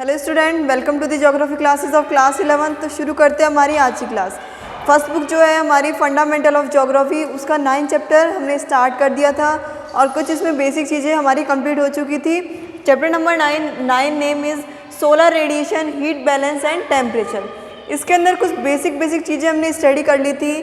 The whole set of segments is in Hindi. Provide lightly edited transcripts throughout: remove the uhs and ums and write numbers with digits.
Hello student, welcome to the geography classes of class 11। तो शुरू करते हैं हमारी आज की क्लास। फर्स्ट बुक जो है हमारी फंडामेंटल ऑफ ज्योग्राफी, उसका 9 चैप्टर हमने स्टार्ट कर दिया था और कुछ इसमें बेसिक चीज़ें हमारी कंप्लीट हो चुकी थी। Chapter number 9 name is solar radiation, heat balance and temperature. इसके अंदर कुछ बेसिक चीज़ें हमने स्टडी कर ली थी।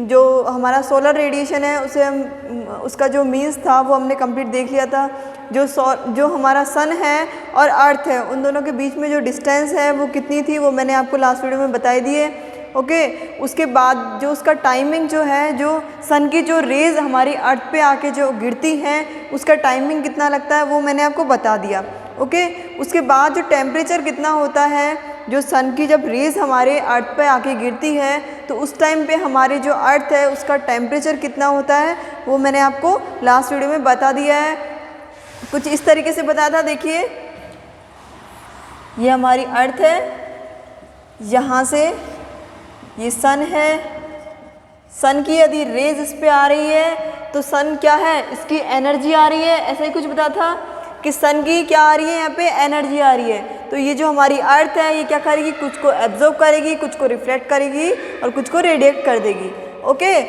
जो हमारा सोलर रेडिएशन है उसे हम उसका जो मीन्स था वो हमने कंप्लीट देख लिया था। जो हमारा सन है और अर्थ है उन दोनों के बीच में जो डिस्टेंस है वो कितनी थी वो मैंने आपको लास्ट वीडियो में बताई दी है। ओके, उसके बाद जो उसका टाइमिंग जो है, जो सन की जो रेज़ हमारी अर्थ पे आके जो गिरती हैं उसका टाइमिंग कितना लगता है वो मैंने आपको बता दिया। ओके, उसके बाद जो टेम्परेचर कितना होता है, जो सन की जब रेज़ हमारे अर्थ पे आके गिरती है तो उस टाइम पे हमारे जो अर्थ है उसका टेम्परेचर कितना होता है वो मैंने आपको लास्ट वीडियो में बता दिया है। कुछ इस तरीके से बताया था। देखिए, ये हमारी अर्थ है, यहाँ से ये सन है। सन की यदि रेज़ इस पे आ रही है तो सन क्या है, इसकी एनर्जी आ रही है। ऐसा ही कुछ बताया था कि सन की क्या आ रही है, यहाँ पे एनर्जी आ रही है। तो ये जो हमारी अर्थ है ये क्या करेगी, कुछ को एब्जॉर्ब करेगी, कुछ को रिफ्लेक्ट करेगी और कुछ को रेडिएट कर देगी। ओके,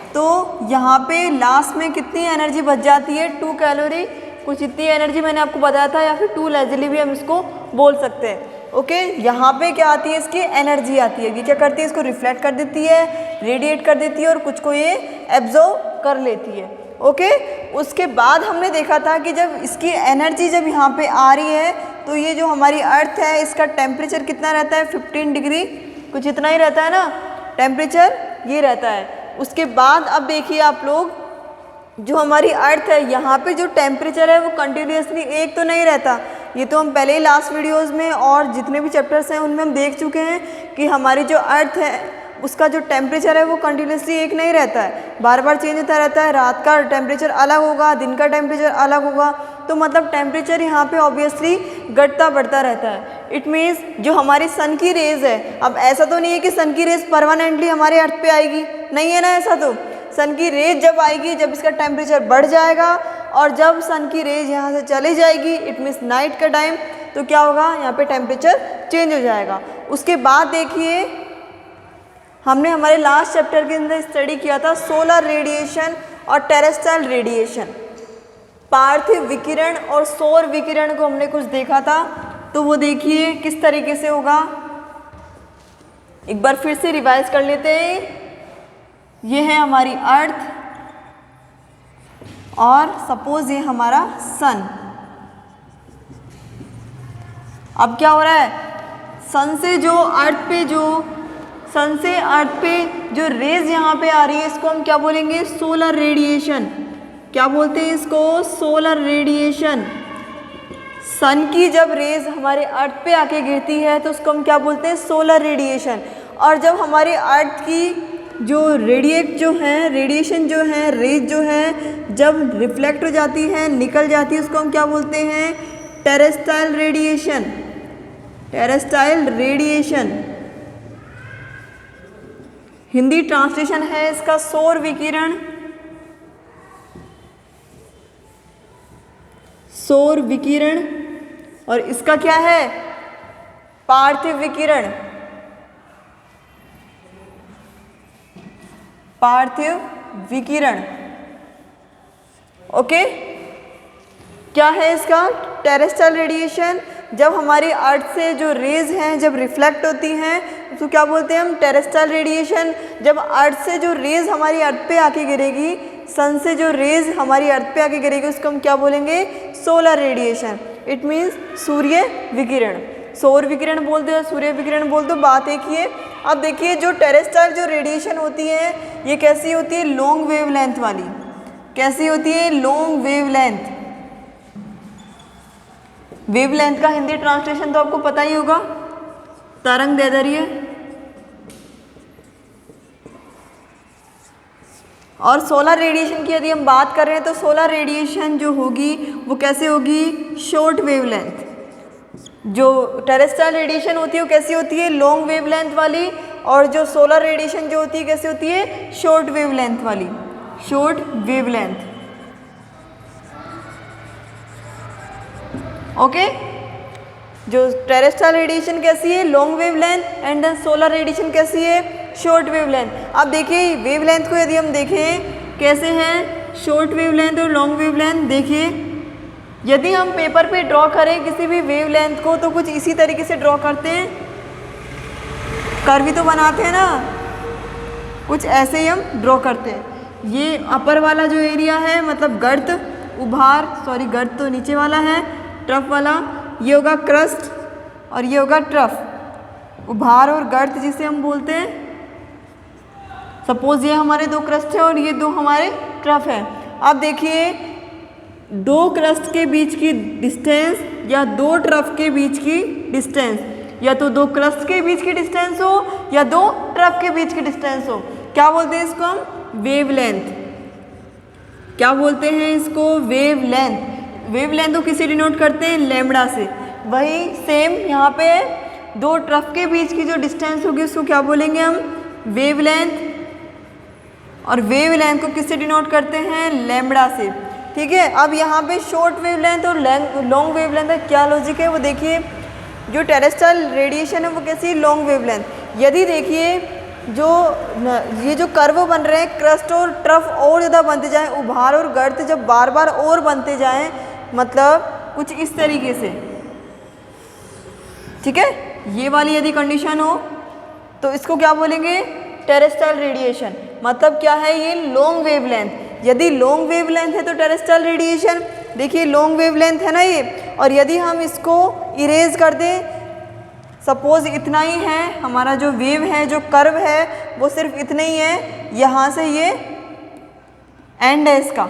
तो यहाँ पे लास्ट में कितनी एनर्जी बच जाती है, 2 कैलोरी। कुछ इतनी एनर्जी मैंने आपको बताया था, या फिर 2 लेजली भी हम इसको बोल सकते हैं। ओके, यहाँ पे क्या आती है, इसकी एनर्जी आती है। ये क्या करती है, इसको रिफ्लेक्ट कर देती है, रेडिएट कर देती है और कुछ को ये एब्जॉर्ब कर लेती है। ओके, उसके बाद हमने देखा था कि जब इसकी एनर्जी जब यहाँ पे आ रही है तो ये जो हमारी अर्थ है इसका टेम्परेचर कितना रहता है, 15 डिग्री, कुछ इतना ही रहता है ना टेम्परेचर, ये रहता है। उसके बाद अब देखिए आप लोग, जो हमारी अर्थ है यहाँ पे जो टेम्परेचर है वो कंटिन्यूसली एक तो नहीं रहता। ये तो हम पहले ही लास्ट वीडियोस में और जितने भी चैप्टर्स हैं उनमें हम देख चुके हैं कि हमारी जो अर्थ है उसका जो टेम्परेचर है वो कंटिन्यूसली एक नहीं रहता है, बार बार चेंज होता रहता है। रात का टेम्परेचर अलग होगा, दिन का टेम्परेचर अलग होगा, तो मतलब टेम्परेचर यहाँ पे ऑब्वियसली घटता बढ़ता रहता है। इट मीन्स जो हमारी सन की रेज़ है, अब ऐसा तो नहीं है कि सन की रेज़ परमानेंटली हमारे अर्थ पे आएगी, नहीं है ना ऐसा। तो सन की रेज जब आएगी, जब इसका टेम्परेचर बढ़ जाएगा और जब सन की रेज यहाँ से चली जाएगी, इट मीन्स नाइट का टाइम, तो क्या होगा, यहाँ पे टेम्परेचर चेंज हो जाएगा। उसके बाद देखिए, हमने हमारे लास्ट चैप्टर के अंदर स्टडी किया था सोलर रेडिएशन और टेरेस्ट्रियल रेडिएशन। पार्थिव विकिरण और सौर विकिरण को हमने कुछ देखा था, तो वो देखिए किस तरीके से होगा। एक बार फिर से रिवाइज कर लेते हैं। ये है हमारी अर्थ और सपोज ये हमारा सन। अब क्या हो रहा है, सन से अर्थ पे जो रेज यहाँ पे आ रही है इसको हम क्या बोलेंगे, सोलर रेडिएशन। क्या बोलते हैं इसको, सोलर रेडिएशन। सन की जब रेज हमारे अर्थ पे आके गिरती है तो उसको हम क्या बोलते हैं, सोलर रेडिएशन। और जब हमारे अर्थ की जो रेडिएशन जो है, रेज जो है, जब रिफ्लेक्ट हो जाती है, निकल जाती है, उसको हम क्या बोलते हैं, terrestrial radiation. Terrestrial radiation Hindi translation है इसका सौर विकिरण। सौर विकिरण। और इसका क्या है, पार्थिव विकिरण। पार्थिव विकिरण। ओके, क्या है इसका, टेरेस्ट्रियल रेडिएशन। जब हमारी अर्थ से जो रेज हैं जब रिफ्लेक्ट होती हैं उसको क्या बोलते हैं हम, टेरेस्ट्रियल रेडिएशन। जब अर्थ से जो रेज हमारी अर्थ पे आके गिरेगी, सन से जो रेज हमारी अर्थ पे आके गिरेगी उसको हम क्या बोलेंगे, सोलर रेडिएशन। इट मीन्स सूर्य विकिरण। सौर विकिरण बोल दो या सूर्य विकिरण बोल दो, बात एक ही है। अब देखिए, जो टेरेस्ट्रियल जो रेडिएशन होती है ये कैसी होती है, लॉन्ग वेवलेंथ वाली। कैसी होती है, लॉन्ग वेवलेंथ। वेवलेंथ का हिंदी ट्रांसलेशन तो आपको पता ही होगा, तरंग दैर्ध्य। और सोलर रेडिएशन की यदि हम बात कर रहे हैं तो सोलर रेडिएशन जो होगी वो कैसे होगी, शॉर्ट वेवलेंथ। जो टेरेस्ट्रियल रेडिएशन होती है वो कैसी होती है, लॉन्ग वेवलेंथ वाली। और जो सोलर रेडिएशन जो होती है कैसे होती है, शॉर्ट वेवलेंथ वाली। Short wavelength. ओके, जो टेरेस्ट्रियल रेडिएशन कैसी है, long wavelength, and then solar radiation कैसी है, शॉर्ट वेवलेंथ। अब देखिए वेवलेंथ को यदि हम देखें कैसे हैं, शॉर्ट वेवलेंथ और लॉन्ग वेवलेंथ। देखिए यदि हम पेपर पे ड्रॉ करें किसी भी वेवलेंथ को तो कुछ इसी तरीके से ड्रॉ करते हैं, कर्व ही तो बनाते हैं ना, कुछ ऐसे ही हम ड्रॉ करते हैं। ये अपर वाला जो एरिया है मतलब गर्त, उभार, सॉरी गर्त तो नीचे वाला है, ट्रफ वाला, ये होगा क्रस्ट और ये होगा ट्रफ। उभार और गर्त जिसे हम बोलते हैं, सपोज ये हमारे दो क्रस्ट है और ये दो हमारे ट्रफ है। अब देखिए दो क्रस्ट के बीच की डिस्टेंस या दो ट्रफ के बीच की डिस्टेंस, या तो दो क्रस्ट के बीच की डिस्टेंस हो या दो ट्रफ के बीच की डिस्टेंस हो, क्या बोलते हैं इसको हम, वेवलेंथ। क्या बोलते हैं इसको, वेवलेंथ। वेवलेंथ को किसे डिनोट करते हैं, लैम्बडा से। वही सेम यहाँ पे दो ट्रफ के बीच की जो डिस्टेंस होगी उसको क्या बोलेंगे हम, वेवलेंथ। और वेवलेंथ को किससे डिनोट करते हैं, लैम्बडा से। ठीक है, अब यहाँ पे शॉर्ट वेवलेंथ और लॉन्ग वेवलेंथ का क्या लॉजिक है वो देखिए। जो टेरेस्ट्रियल रेडिएशन है वो कैसी, लॉन्ग वेवलेंथ। यदि देखिए जो ये जो कर्व बन रहे हैं, क्रस्ट और ट्रफ और ज़्यादा बनते जाएं, उभार और गर्त जब बार बार और बनते जाएं, मतलब कुछ इस तरीके से, ठीक है, ये वाली यदि कंडीशन हो तो इसको क्या बोलेंगे, टेरेस्ट्रियल रेडिएशन। मतलब क्या है ये, लॉन्ग वेवलेंथ। यदि लॉन्ग वेवलेंथ है तो टेरेस्ट्रियल रेडिएशन, देखिए लॉन्ग वेवलेंथ है ना ये, और यदि हम इसको इरेज कर दें, सपोज इतना ही है हमारा जो वेव है, जो कर्व है वो सिर्फ इतना ही है, यहाँ से ये एंड है इसका,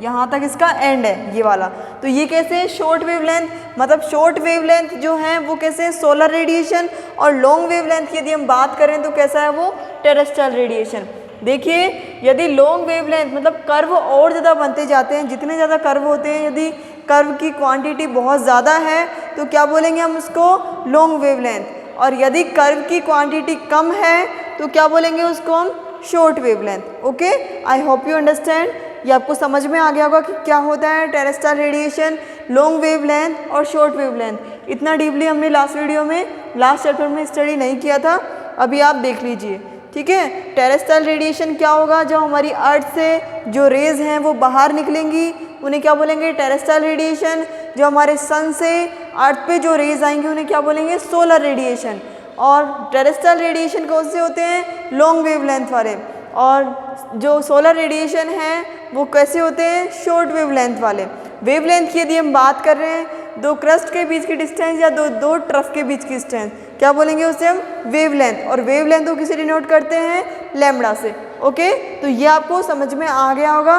यहाँ तक इसका एंड है ये वाला। तो ये कैसे है, शॉर्ट वेवलेंथ। मतलब शॉर्ट वेवलेंथ जो है वो कैसे है, सोलर रेडिएशन। और लॉन्ग वेवलेंथ की यदि हम बात करें तो कैसा है वो, टेरेस्ट्रियल रेडिएशन। देखिए यदि लॉन्ग वेवलेंथ मतलब कर्व और ज़्यादा बनते जाते हैं, जितने ज़्यादा कर्व होते हैं, यदि कर्व की क्वांटिटी बहुत ज़्यादा है तो क्या बोलेंगे हम उसको, लॉन्ग वेवलेंथ। और यदि कर्व की क्वांटिटी कम है तो क्या बोलेंगे उसको हम, short wavelength. Okay, I hope you understand. ये आपको समझ में आ गया होगा कि क्या होता है टेरेस्ट्रियल रेडिएशन, लॉन्ग वेवलेंथ और शॉर्ट वेवलेंथ। इतना डीपली हमने लास्ट वीडियो में, लास्ट चैप्टर में स्टडी नहीं किया था, अभी आप देख लीजिए। ठीक है, टेरेस्ट्रियल रेडिएशन क्या होगा, जब हमारी अर्थ से जो रेज हैं वो बाहर निकलेंगी उन्हें क्या बोलेंगे, टेरेस्ट्रियल रेडिएशन। जो हमारे सन से अर्थ पे जो रेज आएंगे उन्हें क्या बोलेंगे, सोलर रेडिएशन। और टेरेस्ट्रियल रेडिएशन कौन से होते हैं, लॉन्ग वेवलेंथ वाले। और जो सोलर रेडिएशन है वो कैसे होते हैं, शॉर्ट वेवलेंथ वाले। वेवलेंथ की यदि हम बात कर रहे हैं, दो क्रस्ट के बीच की डिस्टेंस या दो ट्रफ के बीच की डिस्टेंस, क्या बोलेंगे उसे हम, वेवलेंथ। और वेवलेंथ को किसे डिनोट करते हैं, लैम्बडा से। ओके, तो ये आपको समझ में आ गया होगा।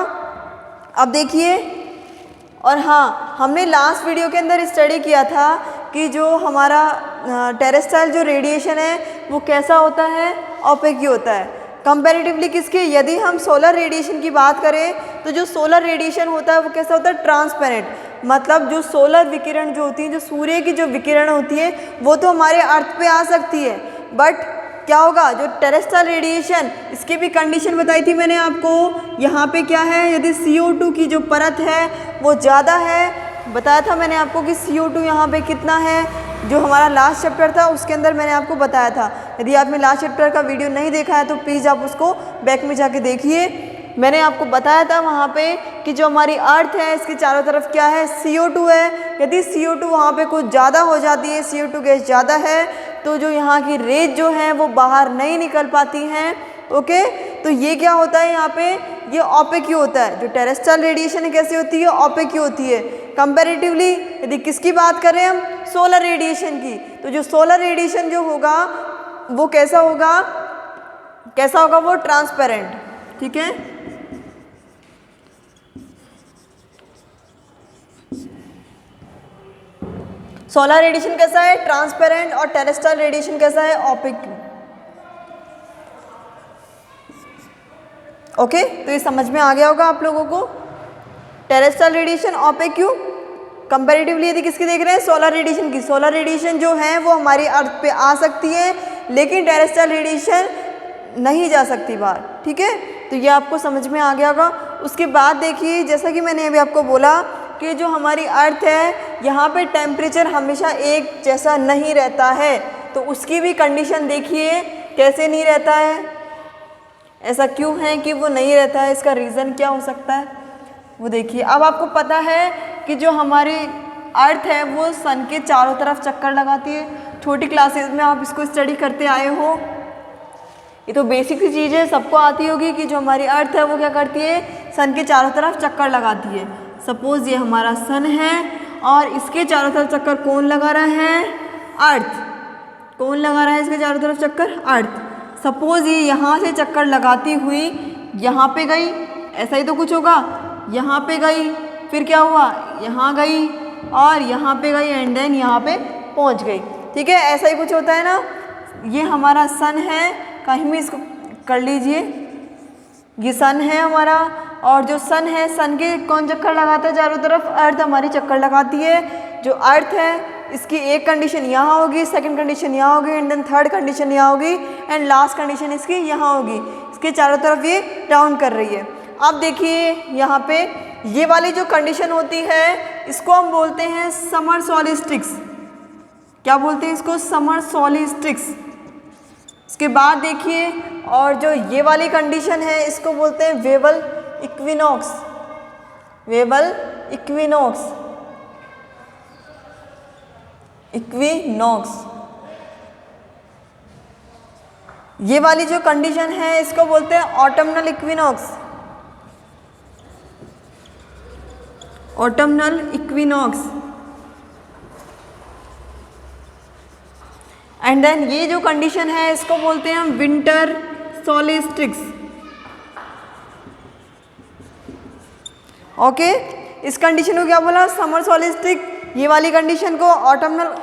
अब देखिए, और हाँ, हमने लास्ट वीडियो के अंदर स्टडी किया था कि जो हमारा टेरेस्ट्रियल जो रेडिएशन है वो कैसा होता है, ओपेक होता है कंपैरेटिवली किसके, यदि हम सोलर रेडिएशन की बात करें तो जो सोलर रेडिएशन होता है वो कैसा होता है, ट्रांसपेरेंट। मतलब जो सोलर विकिरण जो होती है, जो सूर्य की जो विकिरण होती है वो तो हमारे अर्थ पे आ सकती है, बट क्या होगा, जो टेरेस्ट्रियल रेडिएशन, इसकी भी कंडीशन बताई थी मैंने आपको। यहाँ पे क्या है, यदि CO2 की जो परत है वो ज़्यादा है, बताया था मैंने आपको कि CO2 यहाँ पे कितना है, जो हमारा लास्ट चैप्टर था उसके अंदर मैंने आपको बताया था। यदि आपने लास्ट चैप्टर का वीडियो नहीं देखा है तो प्लीज़ आप उसको बैक में जाके देखिए। मैंने आपको बताया था वहाँ पे कि जो हमारी अर्थ है इसके चारों तरफ क्या है, CO2 है। यदि CO2 वहाँ पे कुछ ज़्यादा हो जाती है, CO2 गैस ज़्यादा है, तो जो यहाँ की रेज जो है वो बाहर नहीं निकल पाती हैं। ओके, तो ये क्या होता है, यहाँ पे ये ओपेक होता है। जो टेरेस्ट्रियल रेडिएशन कैसी होती है, ओपेक होती है कंपैरेटिवली। यदि किसकी बात करें हम, सोलर रेडिएशन की, तो जो सोलर रेडिएशन जो होगा वो कैसा होगा, वो ट्रांसपेरेंट। ठीक है, सोलर रेडिएशन कैसा है, ट्रांसपेरेंट, और टेरेस्ट्रियल रेडिएशन कैसा है, ओपेक। ओके, तो ये समझ में आ गया होगा आप लोगों को। टेरेस्ट्रियल रेडिएशन ओपेक क्यों, कंपैरेटिवली यदि किसकी देख रहे हैं, सोलर रेडिएशन की। सोलर रेडिएशन जो है वो हमारी अर्थ पे आ सकती है, लेकिन टेरेस्ट्रियल रेडिएशन नहीं जा सकती बाहर। ठीक है, तो ये आपको समझ में आ गया होगा। उसके बाद देखिए, जैसा कि मैंने अभी आपको बोला कि जो हमारी अर्थ है यहाँ पे टेम्परेचर हमेशा एक जैसा नहीं रहता है, तो उसकी भी कंडीशन देखिए कैसे नहीं रहता है, ऐसा क्यों है कि वो नहीं रहता है, इसका रीज़न क्या हो सकता है वो देखिए। अब आपको पता है कि जो हमारी अर्थ है वो सन के चारों तरफ चक्कर लगाती है, छोटी क्लासेस में आप इसको स्टडी करते आए हो, ये तो बेसिक सी चीज़ है, सबको आती होगी कि जो हमारी अर्थ है वो क्या करती है, सन के चारों तरफ चक्कर लगाती है। सपोज़ ये हमारा सन है और इसके चारों तरफ चक्कर कौन लगा रहा है, अर्थ। कौन लगा रहा है इसके चारों तरफ चक्कर, अर्थ। सपोज़ ये यहाँ से चक्कर लगाती हुई यहाँ पे गई, ऐसा ही तो कुछ होगा, यहाँ पे गई, फिर क्या हुआ, यहाँ गई और यहाँ पे गई एंड देन यहाँ पे पहुँच गई, ठीक है, ऐसा ही कुछ होता है ना। ये हमारा सन है, कहीं भी इसको कर लीजिए, ये सन है हमारा, और जो सन है, सन के कौन चक्कर लगाता है चारों तरफ, अर्थ हमारी चक्कर लगाती है। जो अर्थ है इसकी एक कंडीशन यहाँ होगी, सेकंड कंडीशन यहाँ होगी एंड देन थर्ड कंडीशन यहाँ होगी एंड लास्ट कंडीशन इसकी यहाँ होगी, इसके चारों तरफ ये राउंड कर रही है। अब देखिए यहाँ पे ये वाली जो कंडीशन होती है इसको हम बोलते हैं समर सॉलिस्टिक्स। क्या बोलते हैं इसको, समर सॉलिस्टिक्स। इसके बाद देखिए, और जो ये वाली कंडीशन है इसको बोलते हैं वेबल इक्विनॉक्स। वेबल इक्विनॉक्स, इक्विनॉक्स। ये वाली जो कंडीशन है इसको बोलते हैं autumnal equinox. Autumnal equinox. And then ये जो कंडीशन है इसको बोलते हैं हम विंटर सॉलिस्टिक्स। ओके, इस कंडीशन को क्या बोला, समर सॉलिस्टिक। ये वाली कंडीशन को ऑटमनल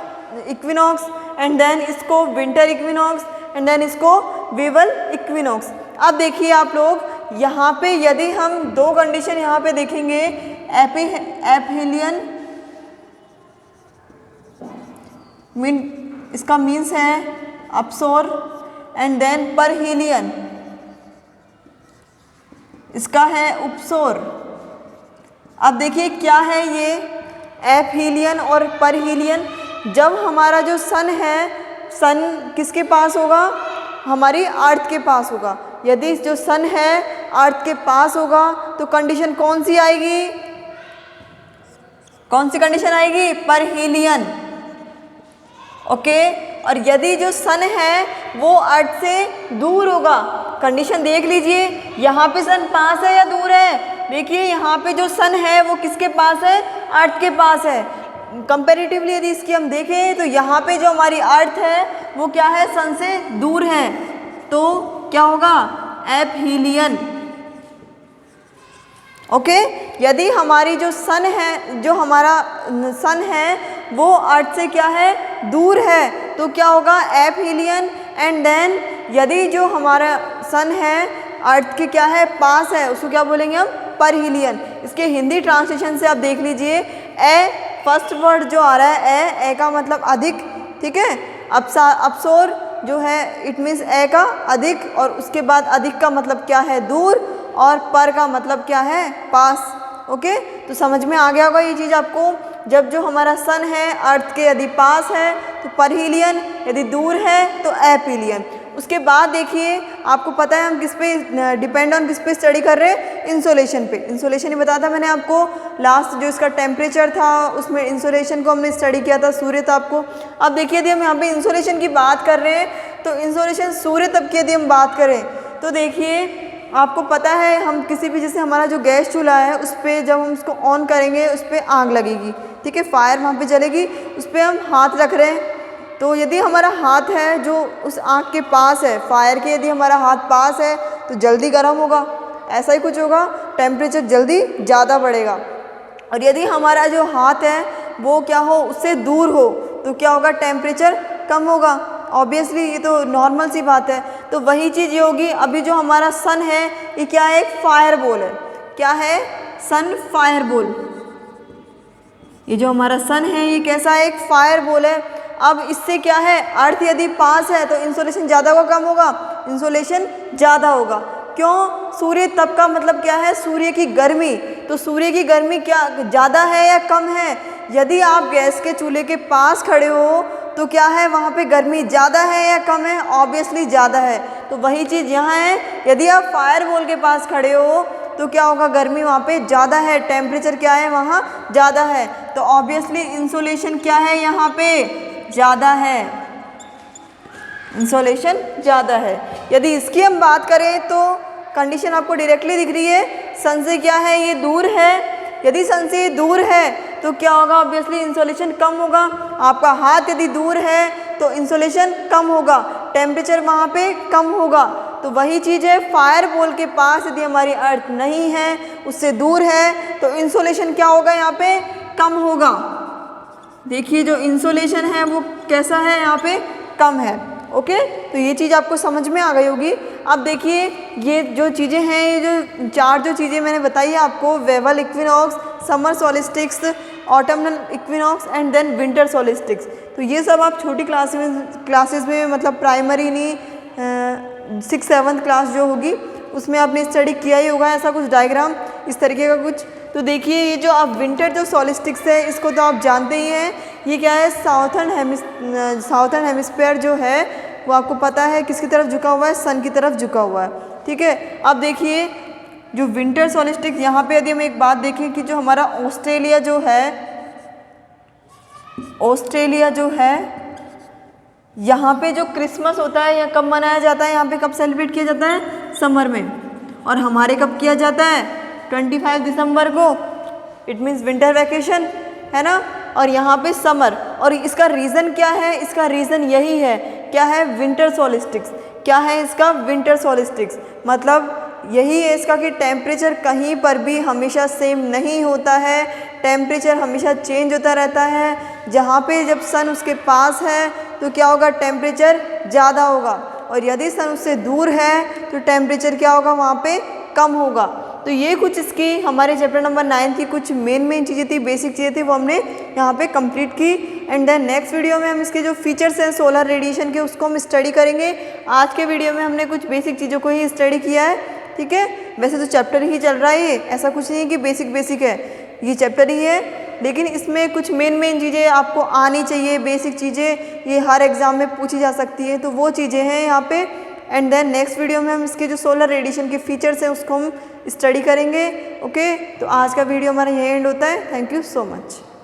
इक्विनॉक्स एंड देन इसको विंटर इक्विनॉक्स एंड देन इसको वेबल इक्विनॉक्स। अब देखिए आप लोग यहाँ पे यदि हम दो कंडीशन यहाँ पे देखेंगे, एपहेलियन इसका मीन्स है अपसोर एंड देन परहेलियन इसका है उपसोर। अब देखिए क्या है ये एपहीलियन और परहीलियन। जब हमारा जो सन है, सन किसके पास होगा, हमारी अर्थ के पास होगा। यदि जो सन है अर्थ के पास होगा तो कंडीशन कौन सी आएगी, कौन सी कंडीशन आएगी, परहीलियन। ओके, और यदि जो सन है वो अर्थ से दूर होगा, कंडीशन देख लीजिए, यहाँ पे सन पास है या दूर है। देखिए यहाँ पे जो सन है वो किसके पास है, अर्थ के पास है। कंपैरेटिवली यदि इसकी हम देखें तो यहाँ पे जो हमारी अर्थ है वो क्या है, सन से दूर है, तो क्या होगा, एपहीलियन। ओके, यदि हमारी जो सन है, जो हमारा सन है वो अर्थ से क्या है, दूर है, तो क्या होगा, एपहीलियन। एंड देन यदि जो हमारा सन है अर्थ के क्या है, पास है, उसको क्या बोलेंगे हम, परहीलियन। इसके हिंदी ट्रांसलेशन से आप देख लीजिए, ए फर्स्ट वर्ड जो आ रहा है, ए का मतलब अधिक, ठीक है। अपसोर जो है इट मीन्स ए का अधिक, और उसके बाद अधिक का मतलब क्या है, दूर, और पर का मतलब क्या है, पास। ओके, तो समझ में आ गया होगा ये चीज़ आपको। जब जो हमारा सन है अर्थ के यदि पास है तो परहीलियन, यदि दूर है तो एपहीलियन। उसके बाद देखिए, आपको पता है हम किस पे डिपेंड ऑन किस पे स्टडी कर रहे हैं, इंसोलेशन पे। इंसोलेशन ही बताया था मैंने आपको, लास्ट जो इसका टेम्परेचर था उसमें इंसोलेशन को हमने स्टडी किया था, सूर्य ताप को। अब देखिए यदि हम यहाँ पे इंसोलेशन की बात कर रहे हैं तो इंसोलेशन सूर्य ताप की यदि हम बात करें तो देखिए आपको पता है, हम किसी भी, जैसे हमारा जो गैस चूल्हा है उस पर जब हम उसको ऑन करेंगे उस पर आग लगेगी, ठीक है, फायर वहाँ पे जलेगी, उस पर हम हाथ रख रहे हैं, तो यदि हमारा हाथ है जो उस आग के पास है, फायर के यदि हमारा हाथ पास है तो जल्दी गर्म होगा, ऐसा ही कुछ होगा, टेम्परेचर जल्दी ज़्यादा बढ़ेगा। और यदि हमारा जो हाथ है वो क्या हो, उससे दूर हो, तो क्या होगा, टेम्परेचर कम होगा। ऑब्वियसली ये तो नॉर्मल सी बात है। तो वही चीज़ ये होगी, अभी जो हमारा सन है ये क्या है, एक फायर बॉल है। क्या है, सन फायर बॉल। ये जो हमारा सन है ये कैसा है, एक फायर बॉल है। अब इससे क्या है, अर्थ यदि पास है तो इंसोलेशन ज़्यादा होगा कम होगा, इंसोलेशन ज़्यादा होगा। क्यों, सूर्य तप का मतलब क्या है, सूर्य की गर्मी। तो सूर्य की गर्मी क्या ज़्यादा है या कम है, यदि आप गैस के चूल्हे के पास खड़े हो तो क्या है, वहाँ पे गर्मी ज़्यादा है या कम है? ऑब्वियसली ज़्यादा है। तो वही चीज़ यहाँ है, यदि आप फायर वॉल के पास खड़े हो तो क्या होगा, गर्मी वहाँ पे ज़्यादा है, टेम्परेचर क्या है वहाँ ज़्यादा है, तो ऑब्वियसली इंसोलेशन क्या है यहाँ पे, ज़्यादा है, इंसोलेशन ज़्यादा है। यदि इसकी हम बात करें तो कंडीशन आपको डायरेक्टली दिख रही है, सन से क्या है, ये दूर है। यदि सन से ये दूर है तो क्या होगा, ऑब्वियसली इंसोलेशन कम होगा। आपका हाथ यदि दूर है तो इंसोलेशन कम होगा, टेम्परेचर वहाँ पे कम होगा। तो वही चीज़ है, फायर वॉल के पास यदि हमारी अर्थ नहीं है, उससे दूर है, तो इंसोलेशन क्या होगा, यहाँ पे कम होगा। देखिए जो इंसोलेशन है वो कैसा है, यहाँ पे कम है। ओके, तो ये चीज़ आपको समझ में आ गई होगी। अब देखिए ये जो चीज़ें हैं, ये जो चार जो चीज़ें मैंने बताई है आपको, वेवल equinox, summer solstice, autumnal equinox and then winter solstice, तो ये सब आप छोटी क्लासेस में मतलब प्राइमरी नहीं 6th-7th क्लास जो होगी उसमें आपने स्टडी किया ही होगा, ऐसा कुछ डायग्राम इस तरीके का कुछ। तो देखिए ये जो आप विंटर जो सोलिस्टिक्स है इसको तो आप जानते ही हैं, ये क्या है, साउथर्न हेमिस्फीयर जो है वो आपको पता है किसकी तरफ झुका हुआ है, सन की तरफ झुका हुआ है। ठीक है, अब देखिए जो विंटर सोलिस्टिक्स, यहाँ पे यदि हम एक बात देखें कि जो हमारा ऑस्ट्रेलिया जो है यहाँ पे जो क्रिसमस होता है या कब मनाया जाता है, यहाँ पे कब सेलिब्रेट किया जाता है, समर में, और हमारे कब किया जाता है, 25 दिसंबर को, इट मीन्स विंटर वैकेशन, है ना, और यहाँ पे समर। और इसका रीज़न क्या है, इसका रीज़न यही है, क्या है, विंटर सोलिस्टिक्स। क्या है इसका, विंटर सोलिस्टिक्स, मतलब यही है इसका कि टेम्परेचर कहीं पर भी हमेशा सेम नहीं होता है, टेम्परेचर हमेशा चेंज होता रहता है। जहाँ पे जब सन उसके पास है तो क्या होगा, टेम्परेचर ज़्यादा होगा, और यदि सन उससे दूर है तो टेम्परेचर क्या होगा, वहाँ पे कम होगा। तो ये कुछ इसकी हमारे चैप्टर नंबर 9 की कुछ मेन चीज़ें थी, बेसिक चीज़ें थी, वो हमने यहाँ पे कंप्लीट की। एंड देन नेक्स्ट वीडियो में हम इसके जो फीचर्स हैं सोलर रेडिएशन के उसको हम स्टडी करेंगे। आज के वीडियो में हमने कुछ बेसिक चीज़ों को ही स्टडी किया है। ठीक है, वैसे तो चैप्टर ही चल रहा है ये, ऐसा कुछ नहीं है कि बेसिक है, ये चैप्टर ही है, लेकिन इसमें कुछ मेन चीज़ें आपको आनी चाहिए, बेसिक चीज़ें, ये हर एग्ज़ाम में पूछी जा सकती है, तो वो चीज़ें हैं यहाँ पे। एंड देन नेक्स्ट वीडियो में हम इसके जो सोलर रेडिएशन के फीचर्स हैं उसको हम स्टडी करेंगे। ओके, तो आज का वीडियो हमारा यही एंड होता है। Thank you so much.